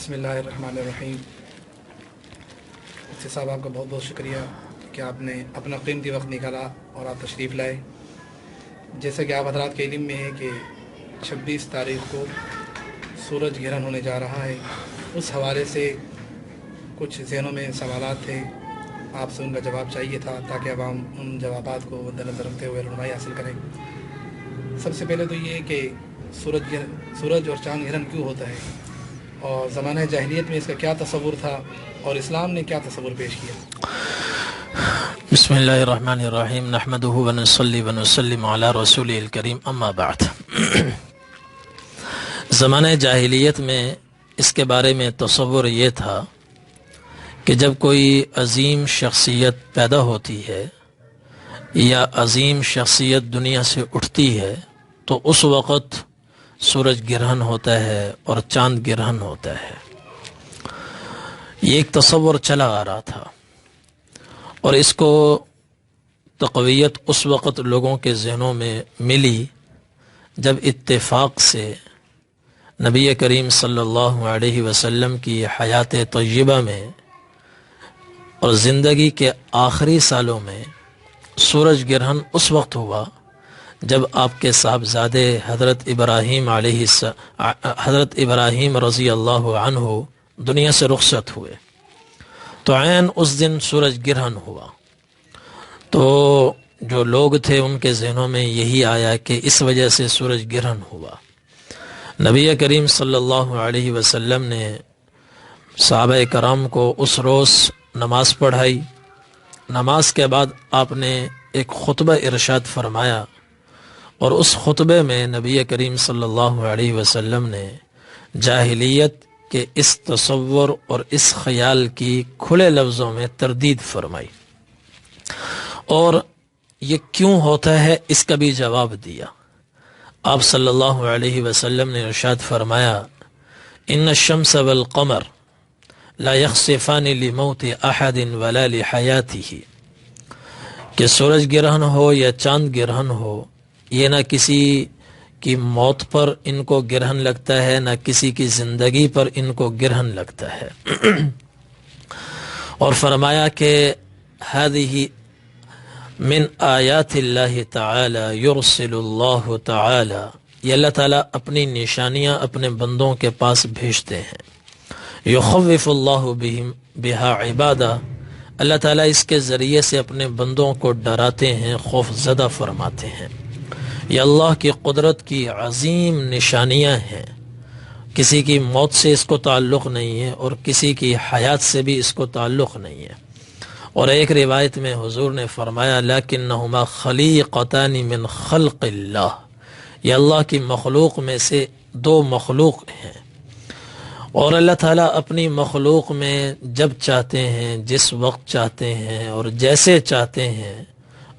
بسم اللہ الرحمن الرحیم۔ مفتی صاحب، آپ کا بہت بہت شکریہ کہ آپ نے اپنا قیمتی وقت نکالا اور آپ تشریف لائے۔ جیسا کہ آپ حضرات کے علم میں ہے کہ 26 تاریخ کو سورج گرہن ہونے جا رہا ہے، اس حوالے سے کچھ ذہنوں میں سوالات تھے، آپ سے ان کا جواب چاہیے تھا تاکہ عوام ان جوابات کو مد نظر رکھتے ہوئے رہنمائی حاصل کریں۔ سب سے پہلے تو یہ کہ سورج اور چاند گرہن کیوں ہوتا ہے، اور زمانہ جاہلیت میں اس کا کیا تصور تھا، اور اسلام نے کیا تصور پیش کیا؟ بسم اللہ الرحمن الرحیم، نحمده ونصلی ونسلم علی رسول الکریم، اما بعد۔ زمانہ جاہلیت میں اس کے بارے میں تصور یہ تھا کہ جب کوئی عظیم شخصیت پیدا ہوتی ہے یا عظیم شخصیت دنیا سے اٹھتی ہے تو اس وقت سورج گرہن ہوتا ہے اور چاند گرہن ہوتا ہے۔ یہ ایک تصور چلا آ رہا تھا، اور اس کو تقویت اس وقت لوگوں کے ذہنوں میں ملی جب اتفاق سے نبی کریم صلی اللہ علیہ وسلم کی حیات طیبہ میں اور زندگی کے آخری سالوں میں سورج گرہن اس وقت ہوا جب آپ کے صاحبزادے حضرت ابراہیم رضی اللہ عنہ دنیا سے رخصت ہوئے، تو عین اس دن سورج گرہن ہوا۔ تو جو لوگ تھے ان کے ذہنوں میں یہی آیا کہ اس وجہ سے سورج گرہن ہوا۔ نبی کریم صلی اللہ علیہ وسلم نے صحابہ کرام کو اس روز نماز پڑھائی۔ نماز کے بعد آپ نے ایک خطبہ ارشاد فرمایا، اور اس خطبے میں نبی کریم صلی اللہ علیہ وسلم نے جاہلیت کے اس تصور اور اس خیال کی کھلے لفظوں میں تردید فرمائی، اور یہ کیوں ہوتا ہے اس کا بھی جواب دیا۔ آپ صلی اللہ علیہ وسلم نے ارشاد فرمایا، ان الشمس والقمر لا یخسفان لموت احد ولا لحیاتہ، کہ سورج گرہن ہو یا چاند گرہن ہو، یہ نہ کسی کی موت پر ان کو گرہن لگتا ہے، نہ کسی کی زندگی پر ان کو گرہن لگتا ہے۔ اور فرمایا کہ هذه من آیات اللہ تعالی یرسل اللہ تعالی، یہ اللہ تعالیٰ اپنی نشانیاں اپنے بندوں کے پاس بھیجتے ہیں۔ یخوف اللہ بہا عبادہ، اللہ تعالیٰ اس کے ذریعے سے اپنے بندوں کو ڈراتے ہیں، خوف زدہ فرماتے ہیں۔ یہ اللہ کی قدرت کی عظیم نشانیاں ہیں، کسی کی موت سے اس کو تعلق نہیں ہے اور کسی کی حیات سے بھی اس کو تعلق نہیں ہے۔ اور ایک روایت میں حضور نے فرمایا، لیکنہما خلیقتان من خلق اللہ، یہ اللہ کی مخلوق میں سے دو مخلوق ہیں، اور اللہ تعالیٰ اپنی مخلوق میں جب چاہتے ہیں، جس وقت چاہتے ہیں اور جیسے چاہتے ہیں،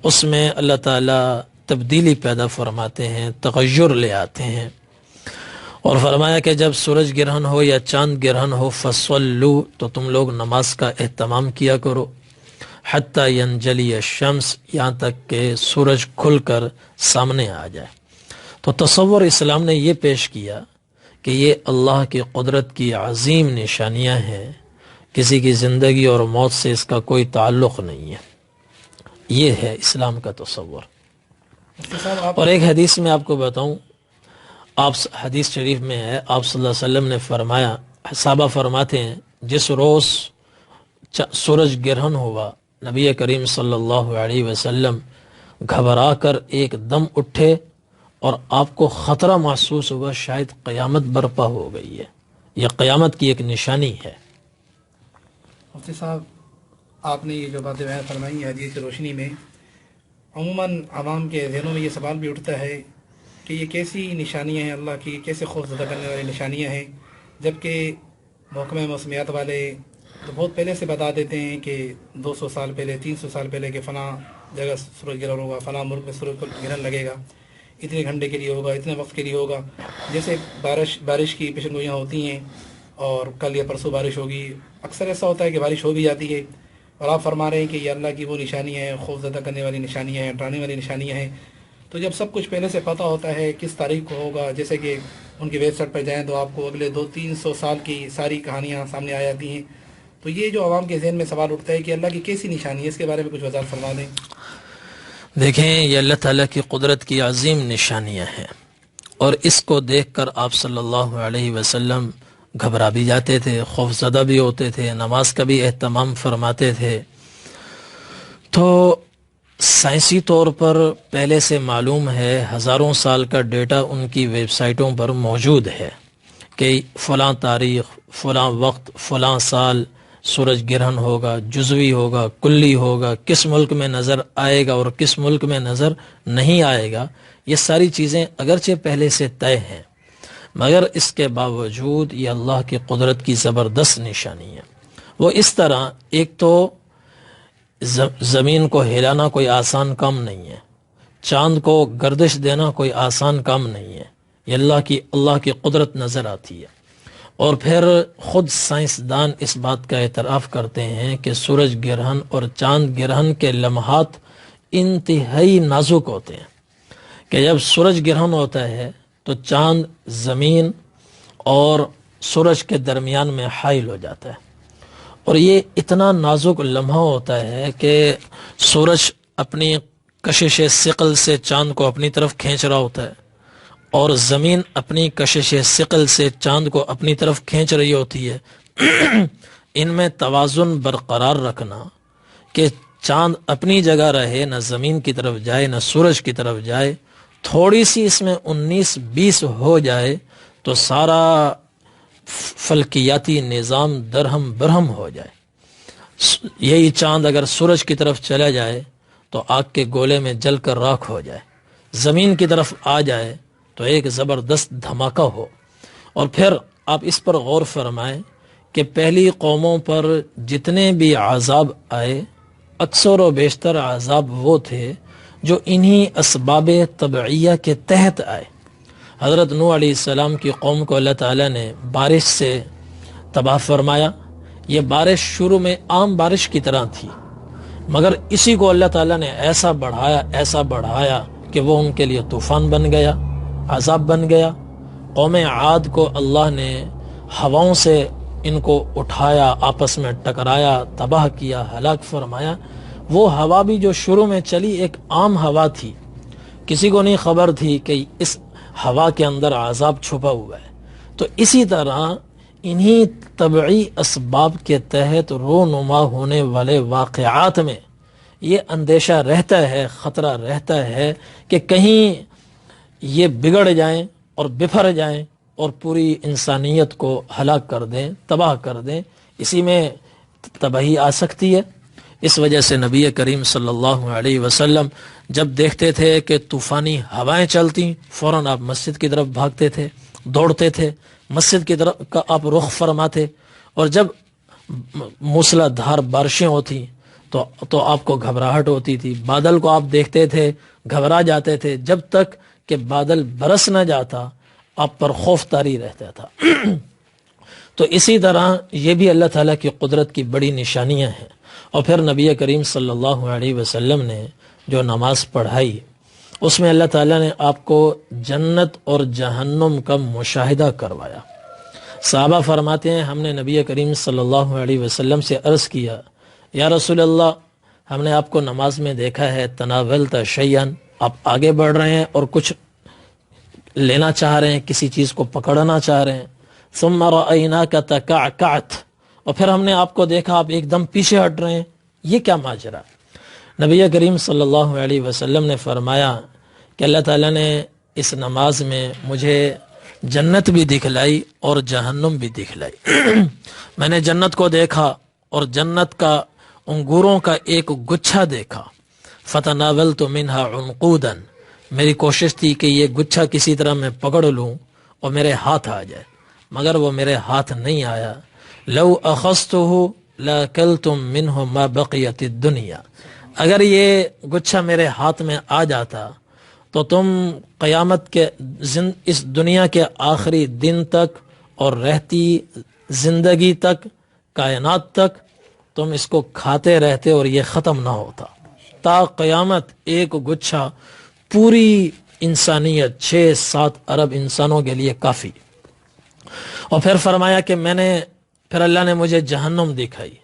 اس میں اللہ تعالیٰ تبدیلی پیدا فرماتے ہیں، تغیر لے آتے ہیں۔ اور فرمایا کہ جب سورج گرہن ہو یا چاند گرہن ہو، فصلوا، تو تم لوگ نماز کا اہتمام کیا کرو، حتی ینجلی الشمس، یہاں تک کہ سورج کھل کر سامنے آ جائے۔ تو تصور اسلام نے یہ پیش کیا کہ یہ اللہ کی قدرت کی عظیم نشانیاں ہیں، کسی کی زندگی اور موت سے اس کا کوئی تعلق نہیں ہے۔ یہ ہے اسلام کا تصور۔ اور ایک حدیث میں آپ کو بتاؤں، آپ حدیث شریف میں ہے، آپ صلی اللہ علیہ وسلم نے فرمایا، صحابہ فرماتے ہیں، جس روز سورج گرہن ہوا، نبی کریم صلی اللہ علیہ وسلم گھبرا کر ایک دم اٹھے، اور آپ کو خطرہ محسوس ہوا شاید قیامت برپا ہو گئی ہے، یہ قیامت کی ایک نشانی ہے۔ مفتی صاحب، آپ نے یہ جو باتیں بیان فرمائی ہیں حدیث کی روشنی میں، عموماً عوام کے ذہنوں میں یہ سوال بھی اٹھتا ہے کہ یہ کیسی نشانیاں ہیں اللہ کی، کیسے خوف زدہ کرنے والی نشانیاں ہیں، جبکہ محکمہ موسمیات والے تو بہت پہلے سے بتا دیتے ہیں کہ 200 سال پہلے، 300 سال پہلے کہ فلاں جگہ سورج گرہن ہوگا، فلاں ملک میں سورج گرہن لگے گا، اتنے گھنٹے کے لیے ہوگا، اتنے وقت کے لیے ہوگا۔ جیسے بارش کی پیشن گوئیاں ہوتی ہیں، اور کل یا پرسوں بارش ہوگی، اکثر ایسا ہوتا ہے کہ بارش ہو بھی جاتی ہے، اور آپ فرما رہے ہیں کہ یہ اللہ کی وہ نشانیاں ہیں، خوف زدہ کرنے والی نشانیاں ہیں، ڈرانے والی نشانیاں ہیں۔ تو جب سب کچھ پہلے سے پتہ ہوتا ہے کس تاریخ کو ہوگا، جیسے کہ ان کی ویب سائٹ پہ جائیں تو آپ کو اگلے 200-300 سال کی ساری کہانیاں سامنے آ جاتی ہیں. تو یہ جو عوام کے ذہن میں سوال اٹھتا ہے کہ اللہ کی کیسی نشانی ہے، اس کے بارے میں کچھ وضاحت فرما دیں. دیکھیں، یہ اللہ تعالیٰ کی قدرت کی عظیم نشانیاں ہیں، اور اس کو دیکھ کر آپ صلی اللہ علیہ وسلم گھبرا بھی جاتے تھے، خوف زدہ بھی ہوتے تھے، نماز کا بھی اہتمام فرماتے تھے. تو سائنسی طور پر پہلے سے معلوم ہے، ہزاروں سال کا ڈیٹا ان کی ویب سائٹوں پر موجود ہے کہ فلاں تاریخ، فلاں وقت، فلاں سال سورج گرہن ہوگا، جزوی ہوگا، کلی ہوگا، کس ملک میں نظر آئے گا اور کس ملک میں نظر نہیں آئے گا. یہ ساری چیزیں اگرچہ پہلے سے طے ہیں، مگر اس کے باوجود یہ اللہ کی قدرت کی زبردست نشانی ہے. وہ اس طرح، ایک تو زمین کو ہلانا کوئی آسان کام نہیں ہے، چاند کو گردش دینا کوئی آسان کام نہیں ہے. یہ اللہ کی قدرت نظر آتی ہے. اور پھر خود سائنسدان اس بات کا اعتراف کرتے ہیں کہ سورج گرہن اور چاند گرہن کے لمحات انتہائی نازک ہوتے ہیں، کہ جب سورج گرہن ہوتا ہے تو چاند زمین اور سورج کے درمیان میں حائل ہو جاتا ہے، اور یہ اتنا نازک لمحہ ہوتا ہے کہ سورج اپنی کشش ثقل سے چاند کو اپنی طرف کھینچ رہا ہوتا ہے، اور زمین اپنی کشش ثقل سے چاند کو اپنی طرف کھینچ رہی ہوتی ہے. ان میں توازن برقرار رکھنا، کہ چاند اپنی جگہ رہے، نہ زمین کی طرف جائے نہ سورج کی طرف جائے، تھوڑی سی اس میں 19-20 ہو جائے تو سارا فلکیاتی نظام درہم برہم ہو جائے. یہی چاند اگر سورج کی طرف چلا جائے تو آگ کے گولے میں جل کر راکھ ہو جائے، زمین کی طرف آ جائے تو ایک زبردست دھماکہ ہو. اور پھر آپ اس پر غور فرمائیں کہ پہلی قوموں پر جتنے بھی عذاب آئے، اکثر و بیشتر عذاب وہ تھے جو انہی اسباب طبعیہ کے تحت آئے. حضرت نوح علیہ السلام کی قوم کو اللہ تعالیٰ نے بارش سے تباہ فرمایا. یہ بارش شروع میں عام بارش کی طرح تھی، مگر اسی کو اللہ تعالیٰ نے ایسا بڑھایا کہ وہ ان کے لیے طوفان بن گیا، عذاب بن گیا. قوم عاد کو اللہ نے ہواؤں سے ان کو اٹھایا، آپس میں ٹکرایا، تباہ کیا، ہلاک فرمایا. وہ ہوا بھی جو شروع میں چلی ایک عام ہوا تھی، کسی کو نہیں خبر تھی کہ اس ہوا کے اندر عذاب چھپا ہوا ہے. تو اسی طرح انہی طبعی اسباب کے تحت رونما ہونے والے واقعات میں یہ اندیشہ رہتا ہے، خطرہ رہتا ہے کہ کہیں یہ بگڑ جائیں اور بفر جائیں اور پوری انسانیت کو ہلاک کر دیں، تباہ کر دیں. اسی میں تباہی آ سکتی ہے. اس وجہ سے نبی کریم صلی اللہ علیہ وسلم جب دیکھتے تھے کہ طوفانی ہوائیں چلتی، فوراً آپ مسجد کی طرف بھاگتے تھے، دوڑتے تھے، مسجد کی طرف کا آپ رخ فرماتے. اور جب موسلا دھار بارشیں ہوتی تو آپ کو گھبراہٹ ہوتی تھی. بادل کو آپ دیکھتے تھے، گھبرا جاتے تھے. جب تک کہ بادل برس نہ جاتا آپ پر خوف طاری رہتا تھا. تو اسی طرح یہ بھی اللہ تعالیٰ کی قدرت کی بڑی نشانیاں ہیں. اور پھر نبی کریم صلی اللہ علیہ وسلم نے جو نماز پڑھائی، اس میں اللہ تعالیٰ نے آپ کو جنت اور جہنم کا مشاہدہ کروایا. صحابہ فرماتے ہیں، ہم نے نبی کریم صلی اللہ علیہ وسلم سے عرض کیا، یا رسول اللہ، ہم نے آپ کو نماز میں دیکھا ہے، تناولت شیئن، آپ آگے بڑھ رہے ہیں اور کچھ لینا چاہ رہے ہیں، کسی چیز کو پکڑنا چاہ رہے ہیں. ثم رأیناک تکعکعت، اور پھر ہم نے آپ کو دیکھا آپ ایک دم پیچھے ہٹ رہے ہیں، یہ کیا ماجرا؟ نبی کریم صلی اللہ علیہ وسلم نے فرمایا کہ اللہ تعالیٰ نے اس نماز میں مجھے جنت بھی دکھلائی اور جہنم بھی دکھلائی. میں نے جنت کو دیکھا اور جنت کا انگوروں کا ایک گچھا دیکھا. فتناولت منہا عنقودا، میری کوشش تھی کہ یہ گچھا کسی طرح میں پکڑ لوں اور میرے ہاتھ آ جائے، مگر وہ میرے ہاتھ نہیں آیا. لو اخذته لاکلت منہ ما بقیت الدنیا، اگر یہ گچھا میرے ہاتھ میں آ جاتا تو تم قیامت کے اس دنیا کے آخری دن تک اور رہتی زندگی تک، کائنات تک تم اس کو کھاتے رہتے اور یہ ختم نہ ہوتا. تا قیامت ایک گچھا پوری انسانیت 6-7 ارب انسانوں کے لیے کافی. اور پھر فرمایا کہ پھر اللہ نے مجھے جہنم دکھائی.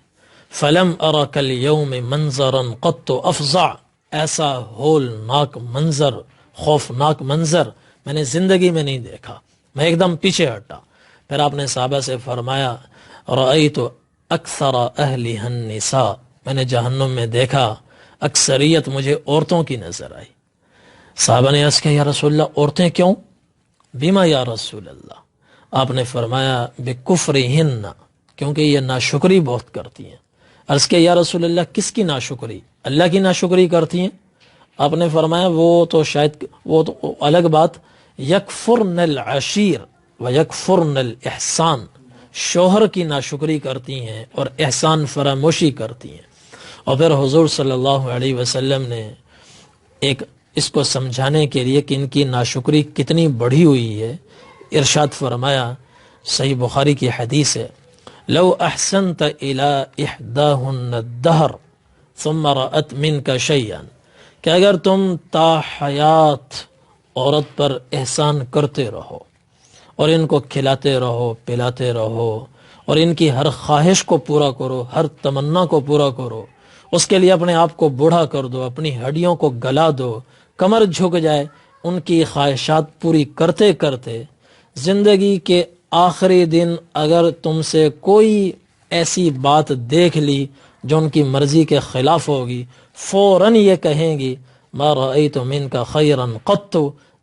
فلم ارک اليوم منظرا قط افظع، ایسا ہولناک منظر، خوفناک منظر میں نے زندگی میں نہیں دیکھا. میں ایک دم پیچھے ہٹا. پھر آپ نے صحابہ سے فرمایا رأیت اکثر اہلها النساء، میں نے جہنم میں دیکھا اکثریت مجھے عورتوں کی نظر آئی. صحابہ نے عرض کیا یا رسول اللہ عورتیں کیوں؟ بما یا رسول اللہ، آپ نے فرمایا بکفرہن، کیونکہ یہ ناشکری بہت کرتی ہیں. عرض کیا یا رسول اللہ کس کی ناشکری؟ اللہ کی ناشکری کرتی ہیں. آپ نے فرمایا وہ تو الگ بات، یکفرن العشیر و یکفرن الاحسان، شوہر کی ناشکری کرتی ہیں اور احسان فراموشی کرتی ہیں. اور پھر حضور صلی اللہ علیہ وسلم نے ایک اس کو سمجھانے کے لیے کہ ان کی ناشکری کتنی بڑھی ہوئی ہے ارشاد فرمایا، صحیح بخاری کی حدیث ہے، لو احسنت الى احداهن الدهر ثم رأت منك شيئا، کہ اگر تم تا حیات عورت پر احسان کرتے رہو اور ان کو کھلاتے رہو پلاتے رہو اور ان کی ہر خواہش کو پورا کرو، ہر تمنا کو پورا کرو، اس کے لیے اپنے آپ کو بوڑھا کر دو، اپنی ہڈیوں کو گلا دو، کمر جھک جائے، ان کی خواہشات پوری کرتے کرتے زندگی کے آخری دن اگر تم سے کوئی ایسی بات دیکھ لی جو ان کی مرضی کے خلاف ہوگی، فوراً یہ کہیں گی ما رأیت منک خیرا قط،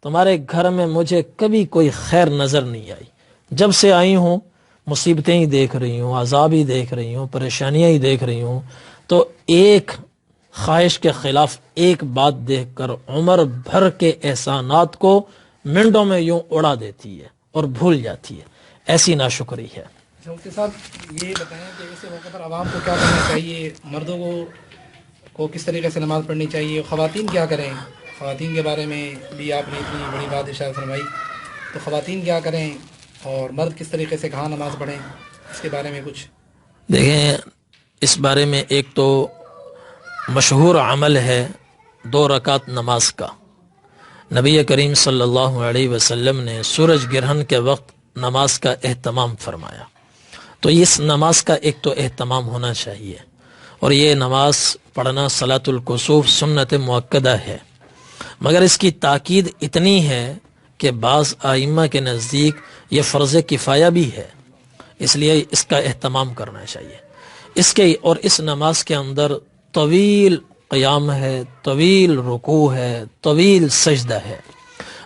تمہارے گھر میں مجھے کبھی کوئی خیر نظر نہیں آئی، جب سے آئی ہوں مصیبتیں ہی دیکھ رہی ہوں، عذاب ہی دیکھ رہی ہوں، پریشانیاں ہی دیکھ رہی ہوں. تو ایک خواہش کے خلاف ایک بات دیکھ کر عمر بھر کے احسانات کو منٹوں میں یوں اڑا دیتی ہے اور بھول جاتی ہے. ایسی ناشکری ہے. مفتی صاحب یہ بتائیں کہ ایسے موقع پر عوام کو کیا کرنا چاہیے؟ مردوں کو کس طریقے سے نماز پڑھنی چاہیے؟ خواتین کیا کریں؟ خواتین کے بارے میں بھی آپ نے اتنی بڑی بات ارشاد فرمائی، تو خواتین کیا کریں اور مرد کس طریقے سے کہاں نماز پڑھیں، اس کے بارے میں کچھ دیکھیں. اس بارے میں ایک تو مشہور عمل ہے 2 رکعت نماز کا. نبی کریم صلی اللہ علیہ وسلم نے سورج گرہن کے وقت نماز کا اہتمام فرمایا. تو اس نماز کا ایک تو اہتمام ہونا چاہیے، اور یہ نماز پڑھنا صلاۃ الکسوف سنت مؤکدہ ہے، مگر اس کی تاکید اتنی ہے کہ بعض ائمہ کے نزدیک یہ فرض کفایہ بھی ہے، اس لیے اس کا اہتمام کرنا چاہیے. اس نماز کے اندر طویل قیام ہے، طویل رکوع ہے، طویل سجدہ ہے.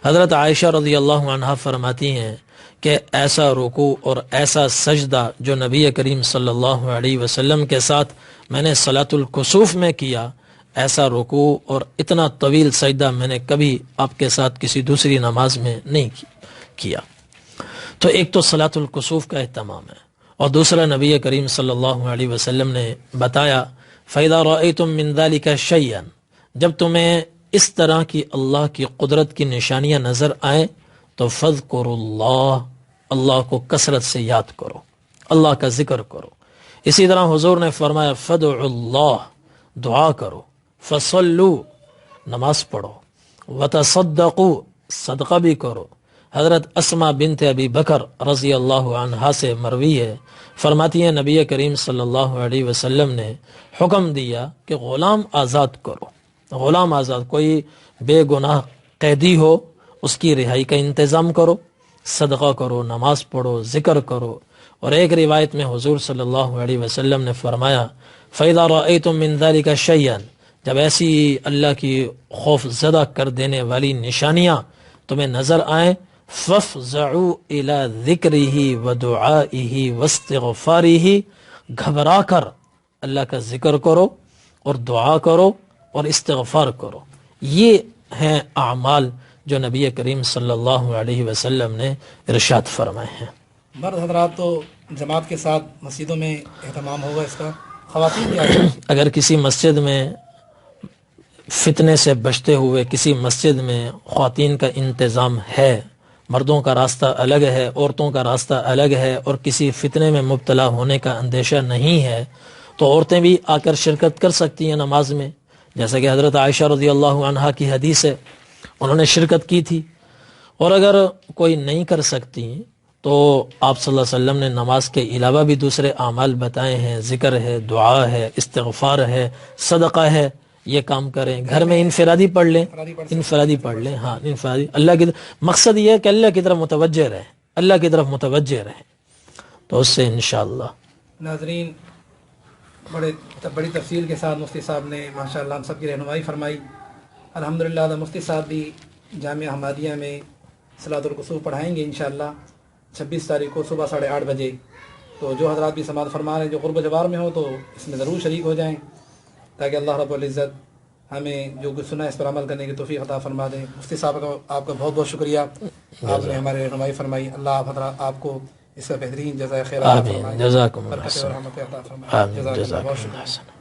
حضرت عائشہ رضی اللہ عنہا فرماتی ہیں کہ ایسا رکوع اور ایسا سجدہ جو نبی کریم صلی اللہ علیہ وسلم کے ساتھ میں نے صلاۃ الکسوف میں کیا، ایسا رکوع اور اتنا طویل سجدہ میں نے کبھی آپ کے ساتھ کسی دوسری نماز میں نہیں کیا. تو ایک تو صلاۃ الکسوف کا اہتمام ہے، اور دوسرا نبی کریم صلی اللہ علیہ وسلم نے بتایا فَإِذَا رَأَيْتُم مِّن ذَلِكَ شَيْئًا، جب تمہیں اس طرح کی اللہ کی قدرت کی نشانیاں نظر آئیں تو فَاذْكُرُوا اللَّهَ، اللہ کو کثرت سے یاد کرو، اللہ کا ذکر کرو. اسی طرح حضور نے فرمایا فَادْعُوا اللَّهَ، دعا کرو، فَصَلُّوا، نماز پڑھو، وَتَصَدَّقُوا، صدقہ بھی کرو. حضرت اسماء بنت ابی بکر رضی اللہ عنہا سے مروی ہے، فرماتی ہیں نبی کریم صلی اللہ علیہ وسلم نے حکم دیا کہ غلام آزاد کرو. غلام آزاد، کوئی بے گناہ قیدی ہو اس کی رہائی کا انتظام کرو، صدقہ کرو، نماز پڑھو، ذکر کرو. اور ایک روایت میں حضور صلی اللہ علیہ وسلم نے فرمایا فَإِذَا رَأَيْتُم مِّن ذَلِكَ شَيْئًا، جب ایسی اللہ کی خوف زدہ کر دینے والی نشانیاں تمہیں نظر آئیں فَافْزَعُوا إِلَى ذِكْرِهِ وَدُعَائِهِ وَاسْتِغْفَارِهِ، گھبرا کر اللہ کا ذکر کرو اور دعا کرو اور استغفار کرو. یہ ہیں اعمال جو نبی کریم صلی اللہ علیہ وسلم نے ارشاد فرمائے ہیں. مرد حضرات تو جماعت کے ساتھ مسجدوں میں اہتمام ہوگا اس کا، خواتین کیا کریں؟ اگر کسی مسجد میں فتنے سے بچتے ہوئے کسی مسجد میں خواتین کا انتظام ہے، مردوں کا راستہ الگ ہے، عورتوں کا راستہ الگ ہے، اور کسی فتنے میں مبتلا ہونے کا اندیشہ نہیں ہے، تو عورتیں بھی آ کر شرکت کر سکتی ہیں نماز میں. جیسا کہ حضرت عائشہ رضی اللہ عنہا کی حدیث ہے انہوں نے شرکت کی تھی. اور اگر کوئی نہیں کر سکتی تو آپ صلی اللہ علیہ وسلم نے نماز کے علاوہ بھی دوسرے اعمال بتائے ہیں. ذکر ہے، دعا ہے، استغفار ہے، صدقہ ہے. یہ کام کریں. گھر میں انفرادی پڑھ لیں، انفرادی پڑھ لیں. ہاں انفرادی. اللہ کی مقصد یہ ہے کہ اللہ کی طرف متوجہ رہیں، اللہ کی طرف متوجہ رہیں، تو اس سے انشاءاللہ. ناظرین، بڑی تفصیل کے ساتھ مفتی صاحب نے ماشاءاللہ ہم سب کی رہنمائی فرمائی. الحمدللہ مفتی صاحب بھی جامعہ احمدیہ میں صلاۃ الکسوف پڑھائیں گے انشاءاللہ 26 تاریخ کو صبح 8:30 بجے. تو جو حضرات بھی سماعت فرما رہے ہیں جو قرب و جوار میں ہو تو اس میں ضرور شریک ہو جائیں تاکہ اللہ رب العزت ہمیں جو کچھ سنا ہے اس پر عمل کرنے کی توفیق عطا فرما دیں. مفتی صاحب کا آپ کا بہت بہت شکریہ، آپ نے ہماری رہنمائی فرمائی. اللہ آپ کو اس کا بہترین جزائے خیر عطا فرمائے، جزاکم اللہ برکت اور رحمت عطا فرمائے. آمین. جزاک اللہ، جزاکم بہت اللہ شکریہ. حسن.